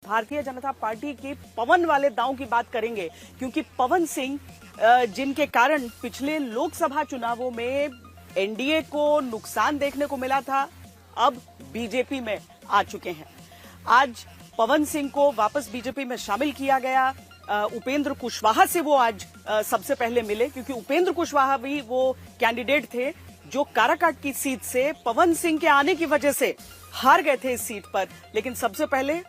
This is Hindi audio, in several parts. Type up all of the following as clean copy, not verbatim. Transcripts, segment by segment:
भारतीय जनता पार्टी के पवन वाले दांव की बात करेंगे, क्योंकि पवन सिंह जिनके कारण पिछले लोकसभा चुनावों में एनडीए को नुकसान देखने को मिला था, अब बीजेपी में आ चुके हैं। आज पवन सिंह को वापस बीजेपी में शामिल किया गया। उपेंद्र कुशवाहा से वो आज सबसे पहले मिले, क्योंकि उपेंद्र कुशवाहा भी वो कैंडिडेट थे जो काराकाट की सीट से पवन सिंह के आने की वजह से हार गए थे इस सीट पर। लेकिन सबसे पहले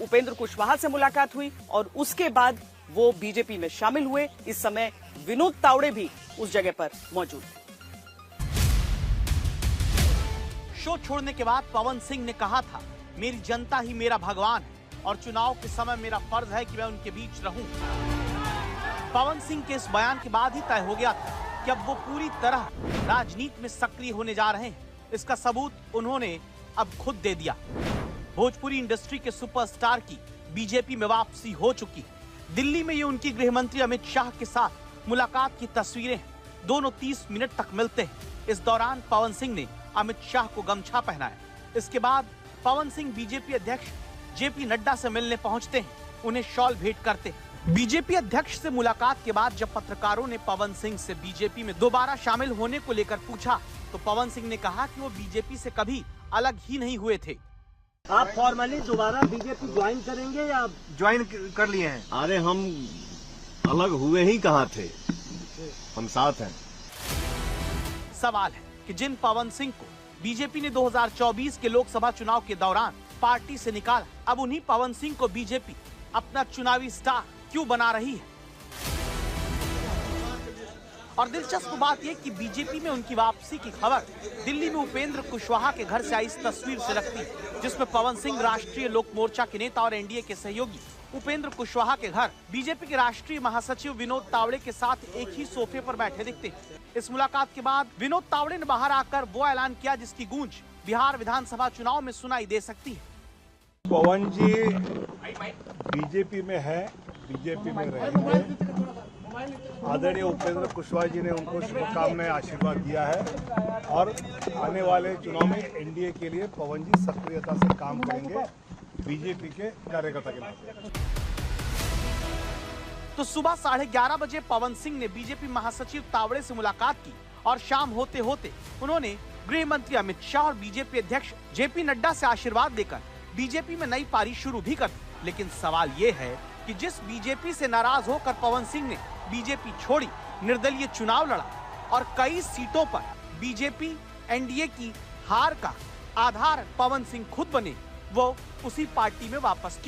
उपेंद्र कुशवाहा से मुलाकात हुई और उसके बाद वो बीजेपी में शामिल हुए। इस समय विनोद तावड़े भी उस जगह पर मौजूद थे। शो छोड़ने के बाद पवन सिंह ने कहा था, मेरी जनता ही मेरा भगवान है और चुनाव के समय मेरा फर्ज है कि मैं उनके बीच रहूं। पवन सिंह के इस बयान के बाद ही तय हो गया था कि अब वो पूरी तरह राजनीति में सक्रिय होने जा रहे हैं। इसका सबूत उन्होंने अब खुद दे दिया। भोजपुरी इंडस्ट्री के सुपरस्टार की बीजेपी में वापसी हो चुकी है। दिल्ली में ये उनकी गृह मंत्री अमित शाह के साथ मुलाकात की तस्वीरें हैं। दोनों 30 मिनट तक मिलते हैं। इस दौरान पवन सिंह ने अमित शाह को गमछा पहनाया। इसके बाद पवन सिंह बीजेपी अध्यक्ष जेपी नड्डा से मिलने पहुंचते हैं, उन्हें शॉल भेंट करते हैं। बीजेपी अध्यक्ष से मुलाकात के बाद जब पत्रकारों ने पवन सिंह से बीजेपी में दोबारा शामिल होने को लेकर पूछा, तो पवन सिंह ने कहा कि वो बीजेपी से कभी अलग ही नहीं हुए थे। आप फॉर्मली दोबारा बीजेपी ज्वाइन करेंगे या ज्वाइन कर लिए हैं? अरे हम अलग हुए ही कहाँ थे, हम साथ हैं। सवाल है कि जिन पवन सिंह को बीजेपी ने 2024 के लोकसभा चुनाव के दौरान पार्टी से निकाला, अब उन्हीं पवन सिंह को बीजेपी अपना चुनावी स्टार क्यों बना रही है? और दिलचस्प बात यह कि बीजेपी में उनकी वापसी की खबर दिल्ली में उपेंद्र कुशवाहा के घर से आई इस तस्वीर से लगती है, जिसमें पवन सिंह राष्ट्रीय लोक मोर्चा के नेता और एनडीए के सहयोगी उपेंद्र कुशवाहा के घर बीजेपी के राष्ट्रीय महासचिव विनोद तावड़े के साथ एक ही सोफे पर बैठे दिखते हैं। इस मुलाकात के बाद विनोद तावड़े ने बाहर आकर वो ऐलान किया जिसकी गूंज बिहार विधानसभा चुनाव में सुनाई दे सकती है। पवन जी बीजेपी में है, बीजेपी में रहेंगे। आदरणीय उपेंद्र कुशवाहा जी ने उनको शुभकामनाएं, आशीर्वाद दिया है और आने वाले चुनाव में एनडीए के लिए पवन जी सक्रियता से काम करेंगे बीजेपी के कार्यकर्ता के नाते। तो सुबह 11:30 बजे पवन सिंह ने बीजेपी महासचिव तावड़े से मुलाकात की और शाम होते होते उन्होंने गृह मंत्री अमित शाह और बीजेपी अध्यक्ष जेपी नड्डा से आशीर्वाद देकर बीजेपी में नई पारी शुरू भी कर दी। लेकिन सवाल ये है कि जिस बीजेपी से नाराज होकर पवन सिंह ने बीजेपी छोड़ी, निर्दलीय चुनाव लड़ा और कई सीटों पर बीजेपी एनडीए की हार का आधार पवन सिंह खुद बने, वो उसी पार्टी में वापस क्यों